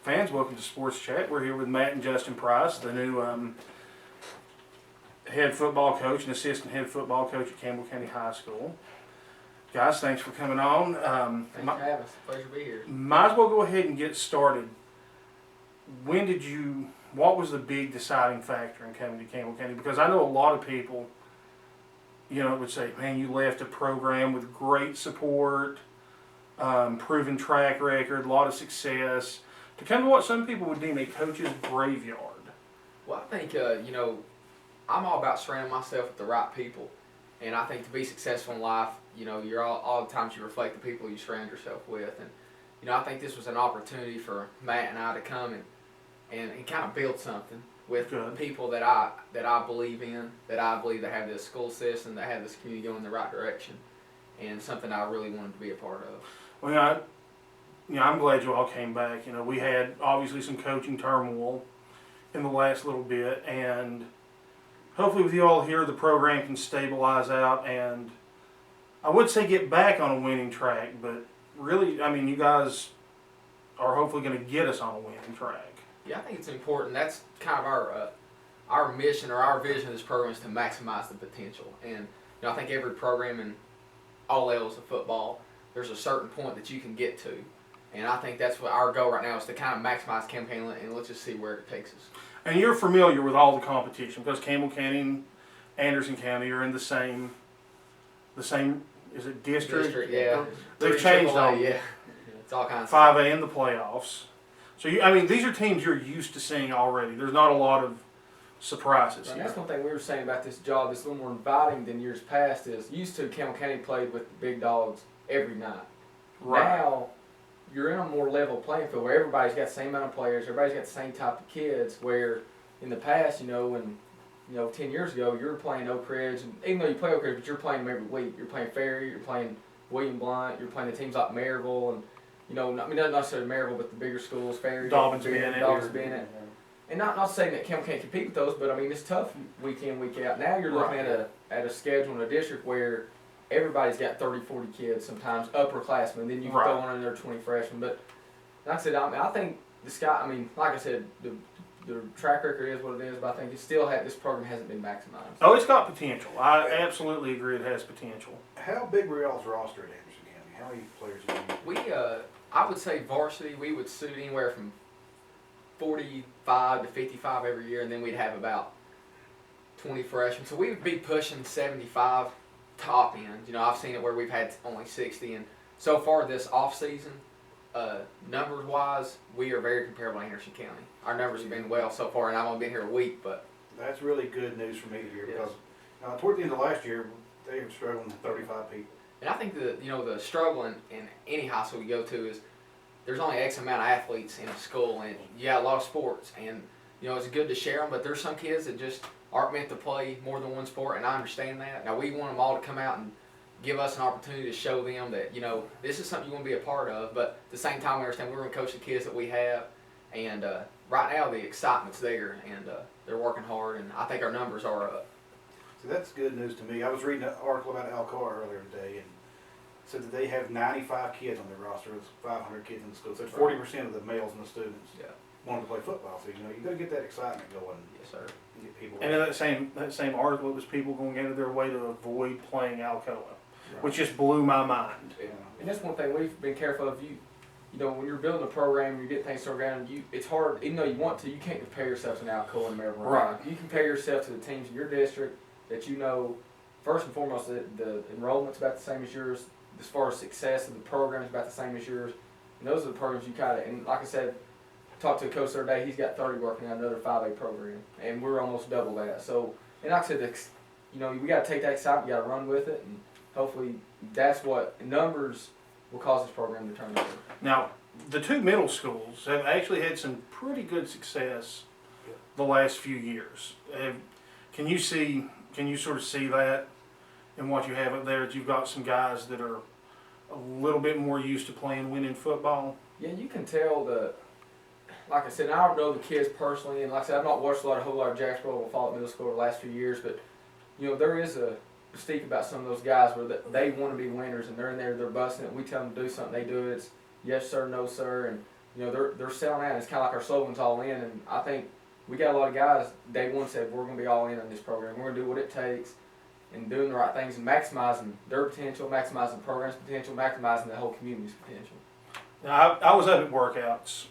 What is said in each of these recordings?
Fans, welcome to Sports Chat. We're here with Matt and Justin Price, the new head football coach and assistant head football coach at Campbell County High School. Guys, thanks for coming on. Thanks for having us. Pleasure to be here. Might as well go ahead and get started. What was the big deciding factor in coming to Campbell County? Because I know a lot of people, would say, man, you left a program with great support, proven track record, a lot of success, to come to what some people would deem a coach's graveyard. Well, I think, I'm all about surrounding myself with the right people. And I think to be successful in life, you're all the times you reflect the people you surround yourself with. And, I think this was an opportunity for Matt and I to come and kind of build something with people that I believe in, that I believe that have this school system, that have this community going in the right direction, and something I really wanted to be a part of. Well, I'm glad you all came back. We had obviously some coaching turmoil in the last little bit, and hopefully with you all here, the program can stabilize out and I would say get back on a winning track, but really, you guys are hopefully going to get us on a winning track. Yeah, I think it's important. That's kind of our mission or our vision of this program is to maximize the potential. And I think every program in all levels of football, there's a certain point that you can get to. And I think that's what our goal right now is to kind of maximize campaign, and let's just see where it takes us. And you're familiar with all the competition because Campbell County and Anderson County are in the same. Is it district? Yeah. They've changed all. Yeah. It's all kinds of 5A in the playoffs. So these are teams you're used to seeing already. There's not a lot of surprises. And that's one thing we were saying about this job that's a little more inviting than years past is used to Campbell County played with the big dogs every night. Right. Now you're in a more level playing field where everybody's got the same amount of players, everybody's got the same type of kids, where in the past, when 10 years ago, you were playing Oak Ridge, and even though you play Oak Ridge, but you're playing them every week. You're playing Ferry, you're playing William Blount, you're playing the teams like Maryville, and not necessarily Maryville, but the bigger schools, Ferry, Dobbins being it. And not saying that Campbell can't compete with those, but it's tough week in, week out. Now you're looking at a schedule in a district where everybody's got 30, 40 kids, sometimes upperclassmen, then you can throw in another 20 freshmen. But like I said, I think the sky, like I said, the track record is what it is, but I think this program hasn't been maximized. Oh, it's got potential. I absolutely agree it has potential. How big were y'all's roster at Anderson County? How many players do you need? I would say varsity, we would suit anywhere from 45 to 55 every year, and then we'd have about 20 freshmen. So we would be pushing 75 top end. I've seen it where we've had only 60, and so far this off season, numbers wise, we are very comparable to Anderson County. Our numbers have been well so far, and I've only been here a week, but that's really good news for me to hear Yes. because toward the end of last year, they were struggling with 35 people. And I think the struggle in any high school you go to is there's only X amount of athletes in a school, and you got a lot of sports, and it's good to share them, but there's some kids that just aren't meant to play more than one sport, and I understand that. Now we want them all to come out and give us an opportunity to show them that this is something you want to be a part of, but at the same time we understand we're going to coach the kids that we have, and right now the excitement's there, and they're working hard, and I think our numbers are up. So that's good news to me. I was reading an article about Alcoa earlier today, and said that they have 95 kids on their roster. It's 500 kids in the school. So 40% of the males and the students wanted to play football. So you got to get that excitement going. Yes, sir. And get people. And in that same article, it was people going out of their way to avoid playing Alcoa, which just blew my mind. Yeah. And that's one thing we've been careful of. When you're building a program, you get things started around. It's hard, even though you want to. You can't compare yourself to an Alcoa and Maryville. Right. You compare yourself to the teams in your district that first and foremost, the enrollment's about the same as yours. As far as success of the program is about the same as yours. And those are the programs you and like I said, I talked to a coach the other day, he's got 30 working on another 5A program. And we're almost double that. So, and like I said, we got to take that excitement, we got to run with it, and hopefully that's what numbers will cause this program to turn over. Now, the two middle schools have actually had some pretty good success the last few years. Can you sort of see that in what you have up there, that you've got some guys that are a little bit more used to playing winning football? Yeah, you can tell like I said, I don't know the kids personally, and like I said, I've not watched a whole lot of Jacksboro or Follett Middle School the last few years, but there is a mystique about some of those guys where they want to be winners, and they're in there, they're busting it. We tell them to do something, they do it. It's yes sir, no sir, and you know, they're selling out. It's kind of like our slogan's all in, and I think we got a lot of guys. Day one said we're going to be all in on this program. We're going to do what it takes, and doing the right things and maximizing their potential, maximizing the program's potential, maximizing the whole community's potential. Now, I was up at workouts.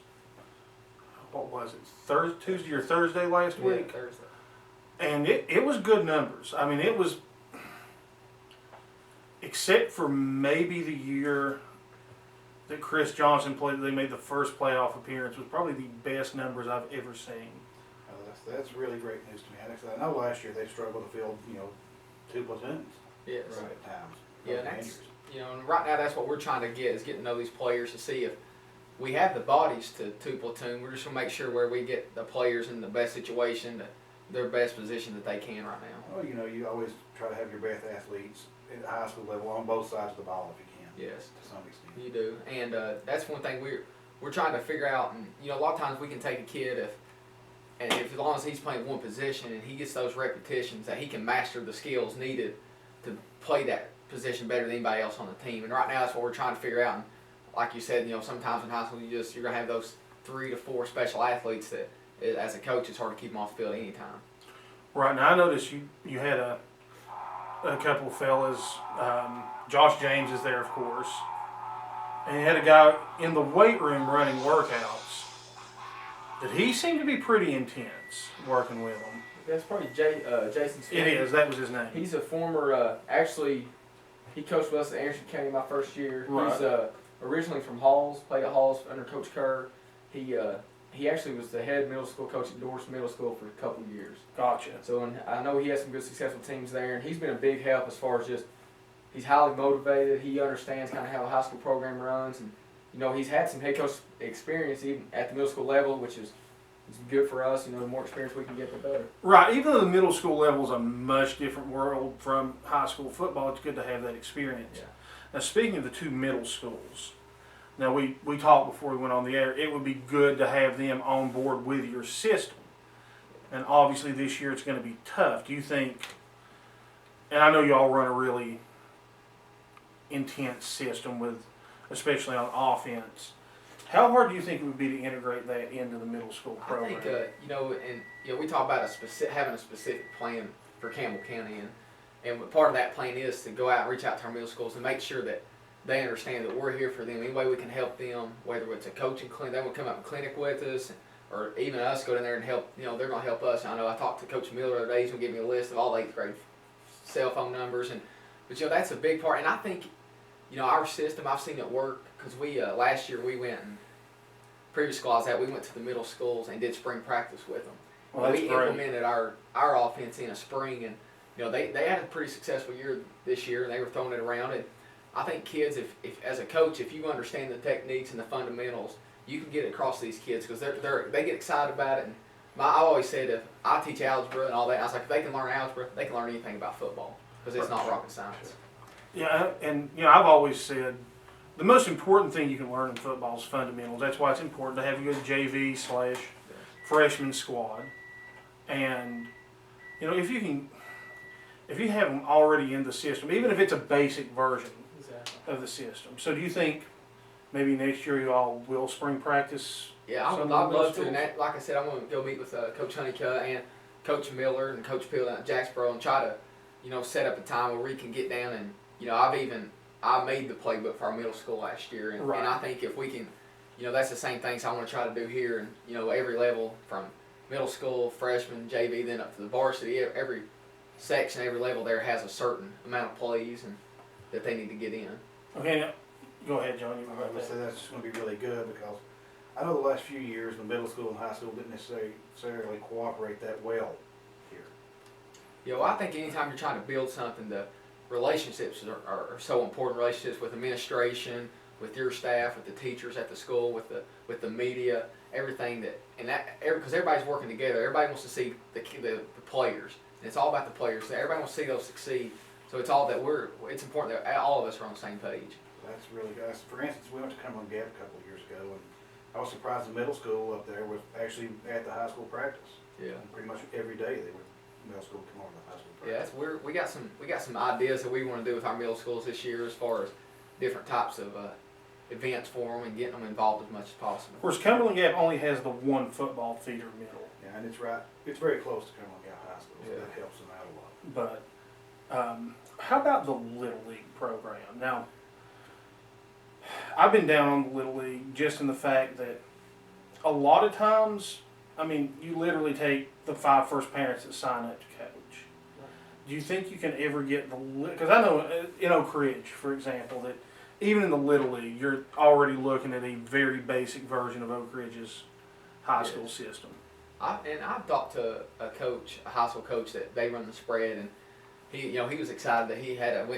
What was it? Tuesday or Thursday last week? Thursday. And it was good numbers. I mean, it was, except for maybe the year that Chris Johnson played, they made the first playoff appearance, was probably the best numbers I've ever seen. That's really great news to me. I know last year they struggled to field, 2 platoons Yes. at times. Yeah, that's, and right now that's what we're trying to get, is get to know these players to see if we have the bodies to 2 platoon. We're just going to make sure where we get the players in the best situation, their best position that they can right now. Well, you always try to have your best athletes at the high school level on both sides of the ball if you can. Yes. To some extent. You do, and that's one thing we're trying to figure out. And a lot of times we can take a kid if as long as he's playing one position and he gets those repetitions, that he can master the skills needed to play that position better than anybody else on the team. And right now that's what we're trying to figure out. And like you said, sometimes in high school you're gonna have those 3 to 4 special athletes that, as a coach, it's hard to keep them off the field anytime. Right, now I noticed you had a couple of fellas. Josh James is there, of course. And you had a guy in the weight room running workouts. That he seemed to be pretty intense working with them. That's probably Jason Smith. It is, that was his name. He's a former, actually, he coached with us at Anderson County my first year. Right. He's originally from Halls, played at Halls under Coach Kerr. He actually was the head middle school coach at Dorset Middle School for a couple of years. Gotcha. So and I know he has some good successful teams there, and he's been a big help as far as just, he's highly motivated. He understands kind of how a high school program runs, and he's had some head coach experience even at the middle school level, which is good for us. The more experience we can get, the better. Right, even though the middle school level is a much different world from high school football, it's good to have that experience. Yeah. Now, speaking of the 2 middle schools, now we talked before we went on the air, it would be good to have them on board with your system. And obviously this year it's going to be tough. Do you think, and I know y'all run a really intense system with, especially on offense, how hard do you think it would be to integrate that into the middle school program? I think, we talk about having a specific plan for Campbell County, and part of that plan is to go out and reach out to our middle schools and make sure that they understand that we're here for them. Any way we can help them, whether it's a coaching clinic, they would come up and clinic with us, or even us go down there and help. They're going to help us. I know I talked to Coach Miller the other day. He's going to give me a list of all the 8th grade cell phone numbers, but that's a big part. And I think, our system, I've seen it work, because we last year we went and previous school I was at, we went to the middle schools and did spring practice with them. Well, that's we great. implemented our offense in a spring, and they had a pretty successful year this year, and they were throwing it around. And I think kids, if as a coach, if you understand the techniques and the fundamentals, you can get it across these kids, because they get excited about it. And I always said, if I teach algebra and all that, I was like, if they can learn algebra, they can learn anything about football, because it's not rocket science. Yeah, and I've always said the most important thing you can learn in football is fundamentals. That's why it's important to have a good JV/freshman squad. And if you have them already in the system, even if it's a basic version of the system. So do you think maybe next year you all will spring practice? Yeah, I'd love to. And that, like I said, I'm going to go meet with Coach Honeycutt and Coach Miller and Coach Peel at Jacksboro and try to, set up a time where we can get down and, I made the playbook for our middle school last year, and, right. And I think if we can, that's the same things I want to try to do here, and every level from middle school, freshman, JV, then up to the varsity, every section, every level there has a certain amount of plays and that they need to get in. Okay, now, go ahead, John. You I would say that's just going to be really good, because I know the last few years the middle school and high school didn't necessarily cooperate that well here. I think anytime you're trying to build something, the relationships are so important. Relationships with administration, with your staff, with the teachers at the school, with the media, everything because everybody's working together. Everybody wants to see the players, and it's all about the players. So everybody wants to see those succeed. So it's it's important that all of us are on the same page. That's really good. For instance, we went to Cumberland Gap a couple of years ago, and I was surprised the middle school up there was actually at the high school practice. Yeah. And pretty much every day they would middle school come over to the high school Yeah, practice. we got some ideas that we want to do with our middle schools this year, as far as different types of events for them and getting them involved as much as possible. Of course, Cumberland Gap only has the one football feeder middle, Yeah, and it's very close to Campbell Gap High School, so Yeah. that helps them out a lot. but how about the Little League program? Now, I've been down on the Little League just in the fact that a lot of times, I mean, you literally take the 5 first parents that sign up to coach. Do you think you can ever get the, because I know in Oak Ridge, for example, that even in the Little League, you're already looking at a very basic version of Oak Ridge's high school system. I've talked to a coach, a high school coach that they run the spread, and he was excited that he had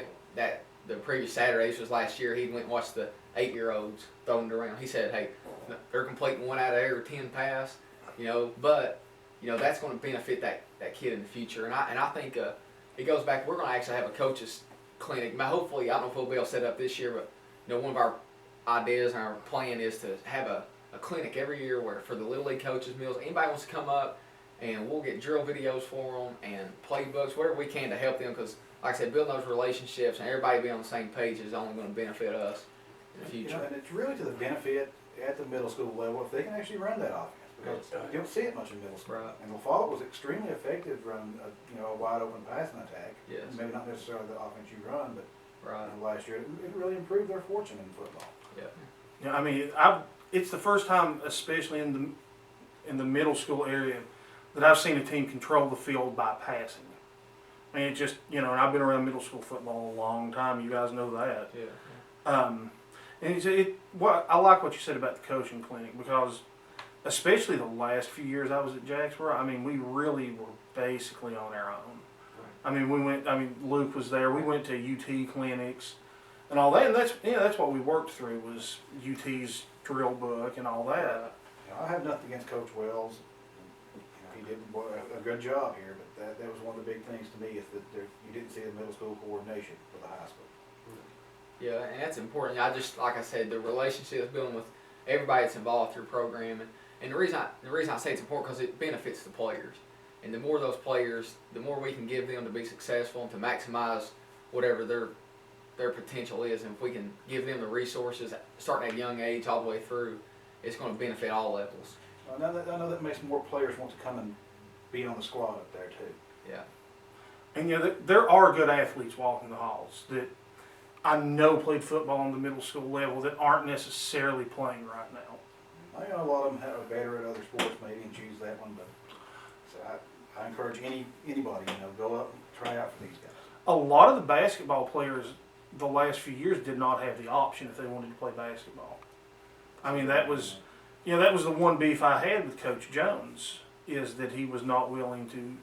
the previous Saturday, this was last year, he went and watched the 8-year-olds throwing it around. He said, hey, they're completing 1 out of every 10 pass, but that's going to benefit that kid in the future. And I think it goes back. We're going to actually have a coaches clinic. Now, hopefully, I don't know if we'll be able to set up this year, but one of our ideas and our plan is to have a clinic every year where for the Little League coaches, meals, anybody wants to come up, and we'll get drill videos for them and playbooks, whatever we can to help them. Because, like I said, building those relationships and everybody being on the same page is only going to benefit us in the future. And it's really to the benefit at the middle school level if they can actually run that offense. Because you don't see it much in middle school. Right. And LaFollette was extremely effective running a wide open passing attack. Yes. Maybe not necessarily the offense you run, but Right. last year it really improved their fortune in football. Yeah, I mean, it's the first time, especially in the middle school area, that I've seen a team control the field by passing. I mean, it just, and I've been around middle school football a long time. You guys know that. Yeah. And I like what you said about the coaching clinic, because especially the last few years I was at Jacksboro, I mean, we really were basically on our own. I mean, Luke was there. We went to UT clinics and all that, and that's what we worked through was UT's drill book and all that. I have nothing against Coach Wells. He did a good job here, but that was one of the big things to me is that you didn't see the middle school coordination for the high school. Yeah, and that's important. Like I said, the relationships building with everybody that's involved through program, and the reason I say it's important because it benefits the players, and the more those players, the more we can give them to be successful and to maximize whatever their potential is, and if we can give them the resources starting at a young age all the way through, it's going to benefit all levels. I know that makes more players want to come and be on the squad up there too. Yeah. And there are good athletes walking the halls that I know played football on the middle school level that aren't necessarily playing right now. I know a lot of them have a better at other sports maybe and choose that one, but so I encourage anybody, go up and try out for these guys. A lot of the basketball players the last few years did not have the option if they wanted to play basketball. I mean, that was the one beef I had with Coach Jones, is that he was not willing to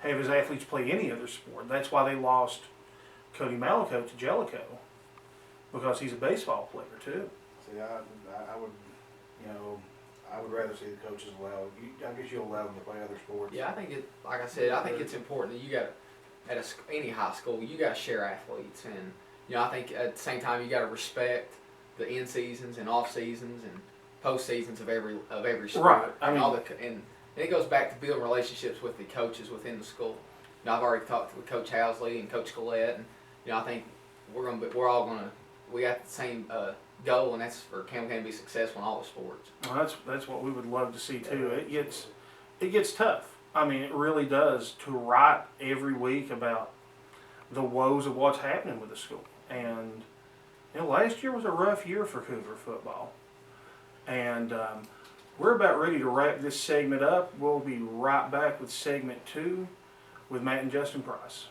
have his athletes play any other sport. That's why they lost Cody Malaco to Jellicoe, because he's a baseball player too. See, I would rather see the coaches allow. I guess you'll allow them to play other sports. Yeah, I think it's important that you got any high school you got to share athletes, and I think at the same time you got to respect the in seasons and off seasons and post seasons of every sport. Right. I mean, and it goes back to building relationships with the coaches within the school. I've already talked with Coach Housley and Coach Collette, and I think we got the same goal, and that's for Campbell County to be successful in all the sports. Well, that's what we would love to see too. It gets tough. I mean, it really does, to write every week about the woes of what's happening with the school. And last year was a rough year for Cougar football. And we're about ready to wrap this segment up. We'll be right back with segment 2 with Matt and Justin Price.